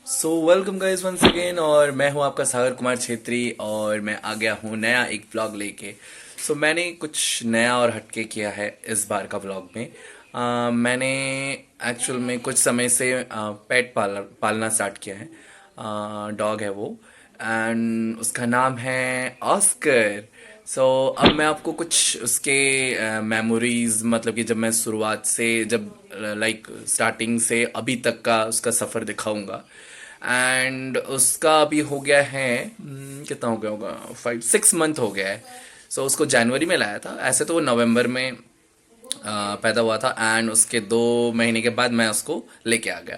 Welcome guys once again. और मैं हूं आपका सागर कुमार छेत्री और मैं आ गया हूं नया एक व्लॉग लेके। मैंने कुछ नया और हटके किया है इस बार का व्लॉग में। मैंने एक्चुअल में कुछ समय से पेट पालना स्टार्ट किया है। डॉग है वो, एंड उसका नाम है ऑस्कर। अब मैं आपको कुछ उसके मेमोरीज, मतलब कि जब मैं शुरुआत से, जब लाइक स्टार्टिंग से अभी तक का उसका सफ़र दिखाऊंगा। एंड उसका अभी हो गया है कितना हो गया होगा, 5-6 मंथ हो गया है। उसको जनवरी में लाया था, ऐसे तो वो नवंबर में पैदा हुआ था। एंड उसके 2 महीने के बाद मैं उसको लेके आ गया।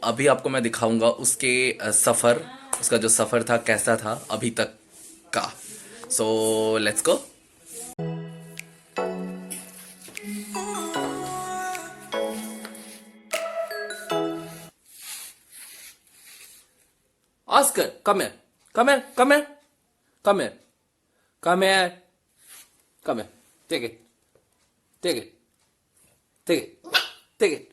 अभी आपको मैं दिखाऊंगा उसके सफ़र, उसका जो सफ़र था कैसा था अभी तक का। Let's go. Oscar, come here. Come here. Come here. Come here. Come here. Come here. Take it. Take it. Take it. Take it.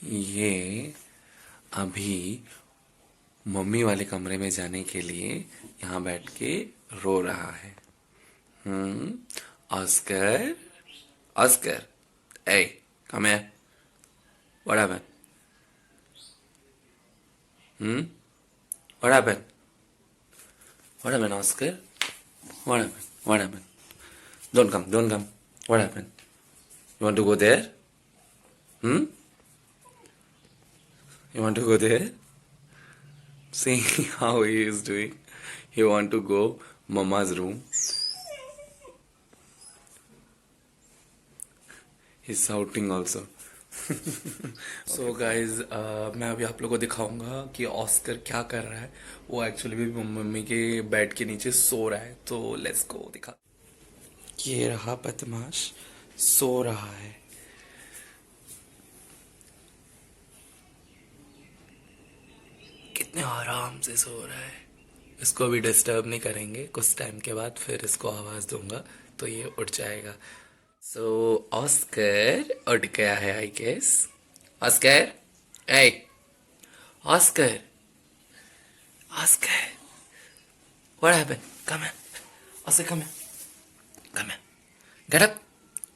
ये अभी मम्मी वाले कमरे में जाने के लिए यहाँ बैठ के रो रहा है। Oscar, Oscar, hey, come here. What happened? What happened? What happened, Oscar? What happened? What happened? Don't come, don't come. What happened? You want to go there? Hmm? You want to go there? See how he is doing. He want to go mama's room. He's shouting also. Guys, मैं अभी आप लोगों को दिखाऊंगा कि Oscar क्या कर रहा है। वो एक्चुअली भी मम्मी के बेड के नीचे सो रहा है। तो लेट्स गो दिखा। ये रहा बदमाश, सो रहा है। कितने आराम से सो रहा है। इसको भी डिस्टर्ब नहीं करेंगे, कुछ टाइम के बाद फिर इसको आवाज दूंगा तो ये उठ जाएगा। ऑस्कर उठ गया है आई गेस। ऑस्कर, ए Oscar, Oscar, what happened? Come here, Oscar, come here, come here, get up,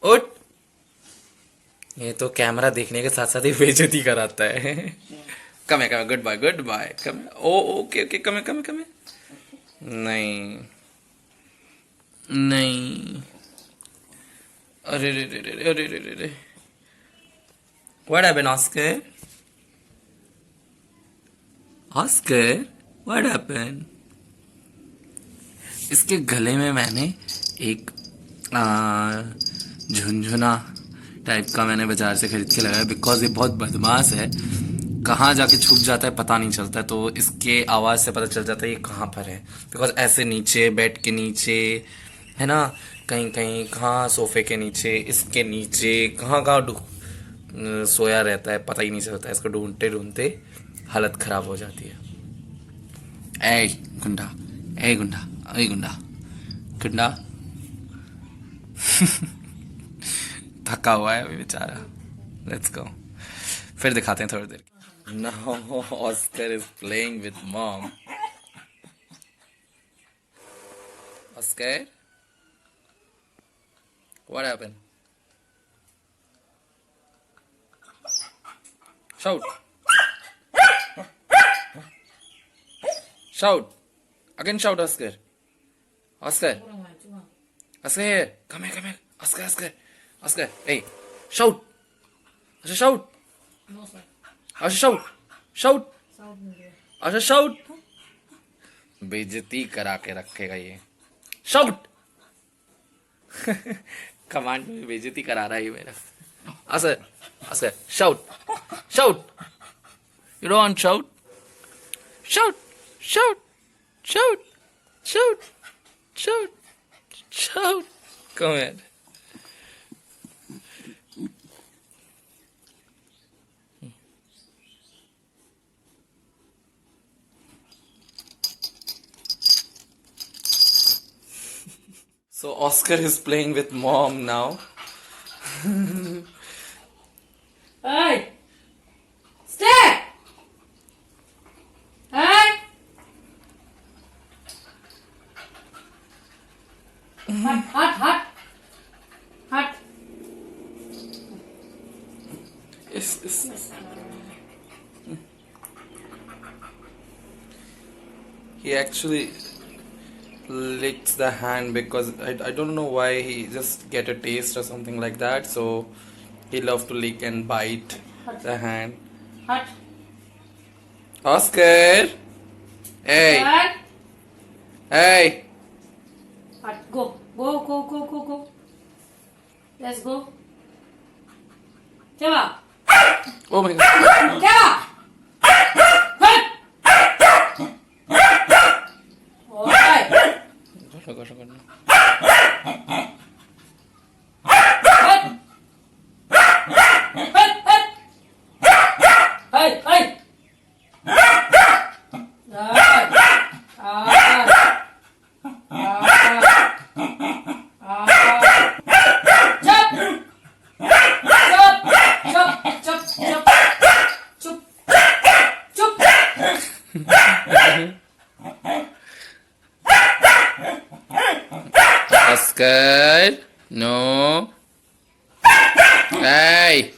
उठ। ये तो कैमरा देखने के साथ साथ ही बेइज्जती कराता है। कम है, कम है, गुड बाय, गुड बाय, कम है, ओ ओके ओके, कम है, कम है, कम है। नहीं नहीं, अरे रे रे रे अरे रे रे रे, what happened Oscar? Oscar, what happened? इसके गले में मैंने एक झुनझुना टाइप का मैंने बाजार से खरीद के लगाया, बिकॉज ये बहुत बदमाश है। कहाँ जाके छुप जाता है पता नहीं चलता है, तो इसके आवाज से पता चल जाता है ये कहाँ पर है। बिकॉज ऐसे नीचे, बेड के नीचे, है ना, कहीं कहीं कहाँ सोफे के नीचे, इसके नीचे, कहाँ कहाँ सोया रहता है, पता ही नहीं चलता है। इसको ढूंढते ढूंढते हालत खराब हो जाती है। ए गुंडा, ए गुंडा, ए गुंडा, गुंडा। थका हुआ है अभी बेचारा। लेट्स गो, फिर दिखाते हैं थोड़ी देर। Now Oscar is playing with mom. Oscar, what happened? Shout, shout again, shout, Oscar. Oscar, Oscar here, come here, come here. Oscar, Oscar, Oscar, hey, shout. Oscar, shout. Oscar, shout, shout. Oscar, shout. बेइज्जती करा के रखेगा ये। Shout. Command में बेइज्जती करा रहा है ये मेरा। Oscar, Oscar, shout, shout. You don't want shout? Shout, shout, shout, shout, shout, shout. Come here. So Oscar is playing with mom now. Hey! Stay! Hey! Hut! Hut! Is he actually licks the hand because I don't know why he just get a taste or something like that, so he love to lick and bite the hand. Hut! Oscar, hey, Hut! hey, Hut! Go! Let's go. Chava! oh my god, Chava! Hut! Alright. go. Hut! Hey! Oscar, no, hey.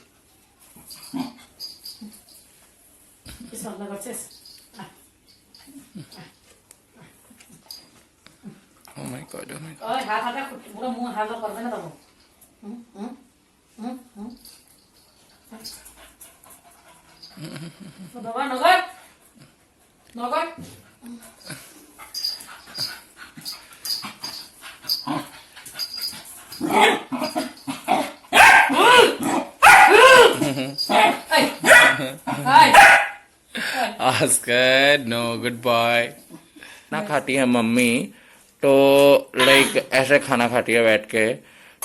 Oh my god. পুরো মুখ হালকা করবে না তখন নগর Oscar, no, good boy. खाना खाती है mummy, तो लाइक ऐसे खाना खाती है बैठ के,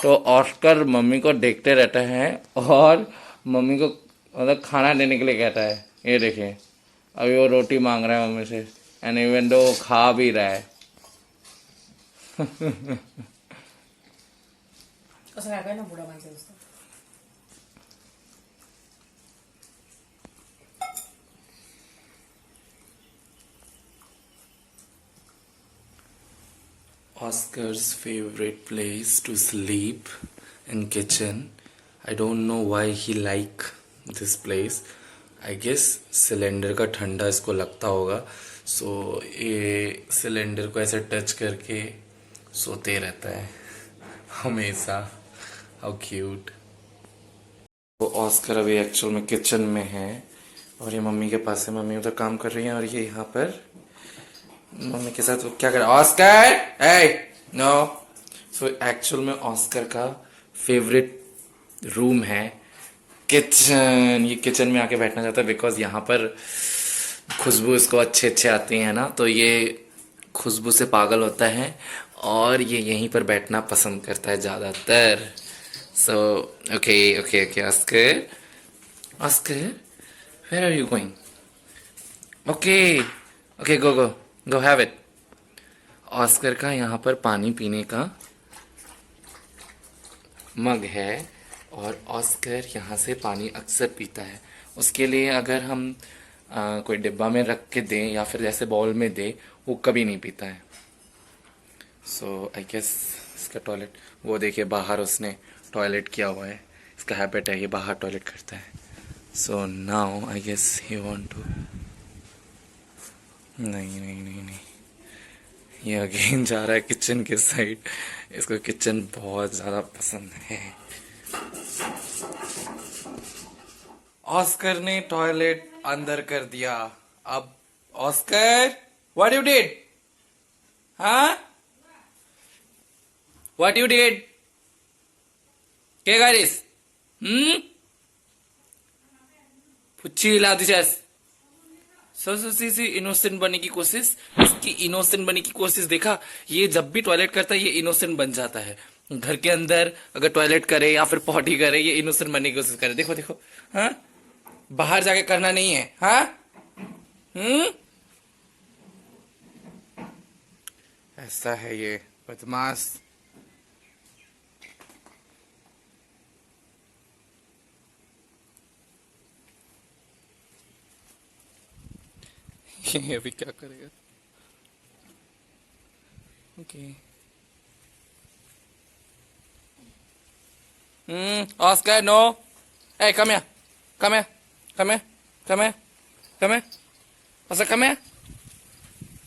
तो ऑस्कर मम्मी को देखते रहता है और मम्मी को मतलब खाना देने के लिए कहता है। ये देखिए, अभी वो रोटी मांग रहा है मम्मी से, एंड इवन दो वो खा भी रहा है। कसं काय काय ना बुडा माणसं असतं Oscar's favorite place to sleep in kitchen. I don't know why he like this place. I guess cylinder का ठंडा इसको लगता होगा, सो ये सिलेंडर को ऐसे टच करके सोते रहता है हमेशा। How cute. तो ऑस्कर अभी एक्चुअल में किचन में है और ये मम्मी के पास है। मम्मी उधर काम कर रही है और ये यहाँ पर मम्मी के साथ क्या कर रहा है? ऑस्कर, ए नो। सो एक्चुअल में ऑस्कर का फेवरेट रूम है किचन, ये किचन में आके बैठना चाहता है बिकॉज यहाँ पर खुशबू इसको अच्छे अच्छे आती है ना, तो ये खुशबू से पागल होता है और ये यहीं पर बैठना पसंद करता है ज़्यादातर. So okay okay okay Oscar, Oscar where are you going? Okay okay go go go have it. Oscar का यहाँ पर पानी पीने का मग है और ऑस्कर यहाँ से पानी अक्सर पीता है. उसके लिए अगर हम कोई डिब्बा में रख के दें या फिर जैसे बाउल में दें, वो कभी नहीं पीता है. सो आई गेस इसका टॉयलेट, वो देखिए बाहर उसने टॉयलेट किया हुआ है. इसका हैबिट है, ये बाहर टॉयलेट करता है. So now I guess he want to, नहीं नहीं नहीं नहीं, ये अगेन जा रहा है किचन के साइड. इसको किचन बहुत ज़्यादा पसंद है. ऑस्कर ने टॉयलेट अंदर कर दिया. अब ऑस्कर व्हाट यू डिड? हाँ, व्हाट यू डिड? क्या करिस? पुच्छी हिला दिस. सी इनोसेंट बनने की कोशिश, इसकी इनोसेंट बनने की कोशिश देखा. ये जब भी टॉयलेट करता है ये इनोसेंट बन जाता है. घर के अंदर अगर टॉयलेट करे या फिर पॉटी करे, ये इनोसेंट बनने की कोशिश करे. देखो देखो, हाँ, बाहर जाके करना नहीं है. हाँ, ऐसा है ये बदमाश. ये अभी क्या करेगा? Okay. Oscar no. Hey, come here. Come here. Come here. Come here. Come here. Oscar, come here.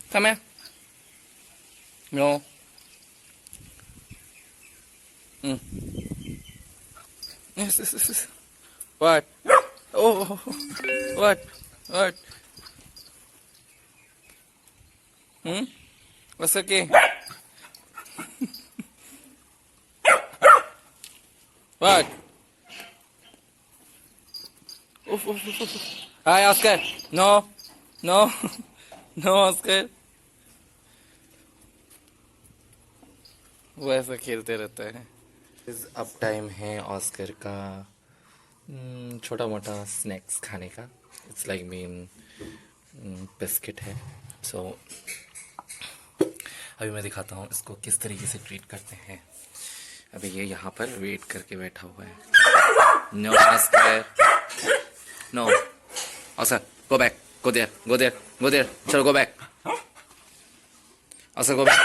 Come here. No. Yes, yes, yes, yes. What? Oh, what? What? What's okay? What? Oof, oof, oof, oof. Hi, Oscar. No. No. No, Oscar. वो ऐसा खेलते रहता है. अब time है Oscar का छोटा मोटा स्नैक्स खाने का. इट्स लाइक मीन बिस्किट है. सो अभी मैं दिखाता हूँ इसको किस तरीके से ट्रीट करते हैं. अभी ये यहाँ पर वेट करके बैठा हुआ है. No Oscar, no Oscar, go back, go there, go there, go there. चलो go back. Oscar go back.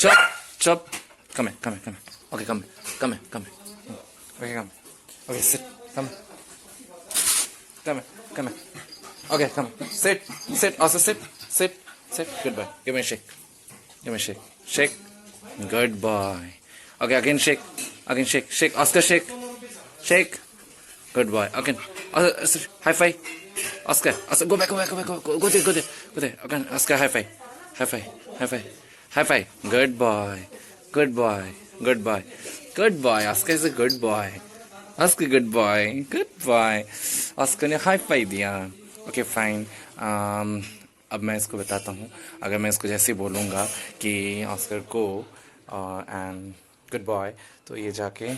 चुप चुप. Come here, come here, come here. Okay, come here, come here, come here. Okay, come. Okay, sit. Come. Come here, come here. Okay, come. Sit, sit. Also sit, sit, sit. Good boy. Give me a shake. Give me a shake. Shake. Good boy. Okay, again shake. Again shake. Shake. Oscar, shake. Shake. Good boy. Again. Oscar, high five. Oscar. Oscar, go back, go back, go back, go there, go there, go there. Again, Oscar, high five. High five. High five. High five. Good boy. Good boy. Good boy. Good boy. Oscar is a good boy. Oscar, good boy. Good boy. Oscar ने high five दिया. Okay fine. अब मैं इसको बताता हूँ. अगर मैं इसको जैसे बोलूँगा कि ऑस्कर को एंड गुड बॉय, तो ये जाके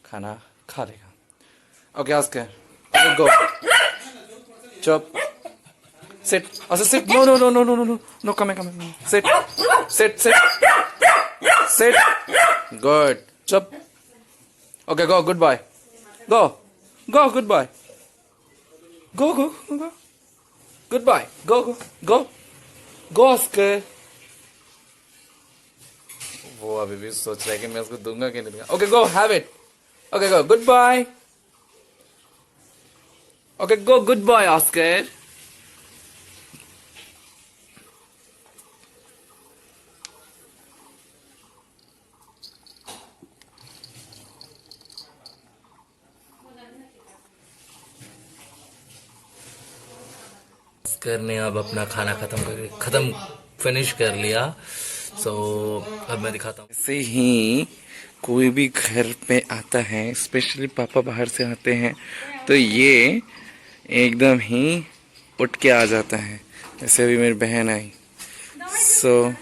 खाना खा लेगा. ओके ऑस्कर, गो. चुप. Sit. Also sit. No, no, no, no, no, no, no. No, come here, come here. Sit. Sit, sit. Sit. Good. Chup. Okay, go. Good boy. Go. Go. Good boy. Go, go, go. Good boy. Go, go, go. Go, Oscar. वो अभी भी सोच रहा है कि मैं उसको दूंगा कि नहीं दूंगा. Okay, go. Have it. Okay, go. Good boy. Okay, go. Good boy, Oscar. Oscar ने अब अपना खाना खत्म फिनिश कर लिया. सो अब मैं दिखाता हूँ। ऐसे ही कोई भी घर पे आता है, स्पेशली पापा बाहर से आते हैं, तो ये एकदम ही उठ के आ जाता है। जैसे अभी मेरी बहन आई, सो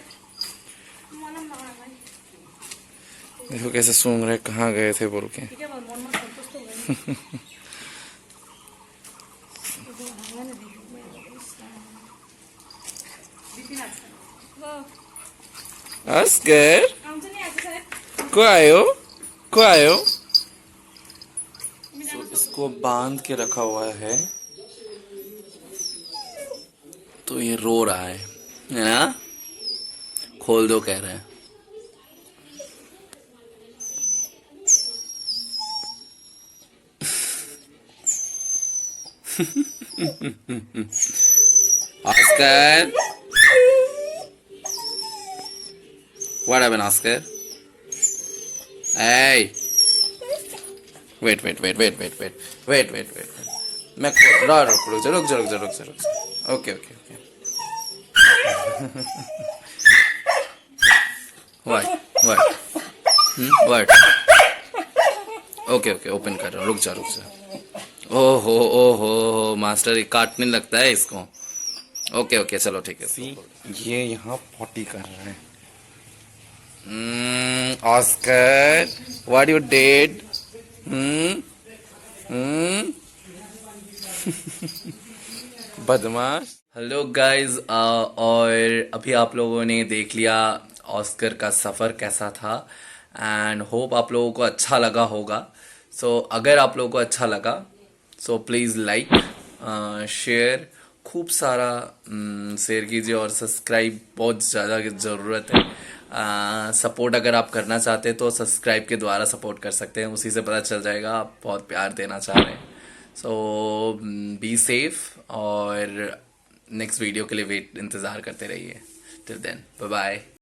देखो कैसे सूंघ रहे, कहाँ गए थे बोल के। अस्कर को आयो, को आयो। So, इसको बांध के रखा हुआ है, तो ये रो रहा है ना, खोल दो कह रहे हैं। Oscar, what happened, Oscar? Hey, wait. मैं रुक जा। ओके। What? ओके, ओपन कर रहा हूँ, रुक जा। ओहो, मास्टर, ये काटने लगता है इसको। ओके, चलो ठीक है। ये यहाँ पॉटी कर रहा है। Oscar, what you did? बदमाश। हेलो गाइस, और अभी आप लोगों ने देख लिया ऑस्कर का सफ़र कैसा था, एंड होप आप लोगों को अच्छा लगा होगा। सो अगर आप लोगों को अच्छा लगा, सो प्लीज़ लाइक, शेयर, खूब सारा शेयर कीजिए, और सब्सक्राइब बहुत ज़्यादा ज़रूरत है। सपोर्ट अगर आप करना चाहते हैं तो सब्सक्राइब के द्वारा सपोर्ट कर सकते हैं, उसी से पता चल जाएगा आप बहुत प्यार देना चाह रहे हैं। सो बी सेफ, और नेक्स्ट वीडियो के लिए इंतज़ार करते रहिए। Till then, bye bye.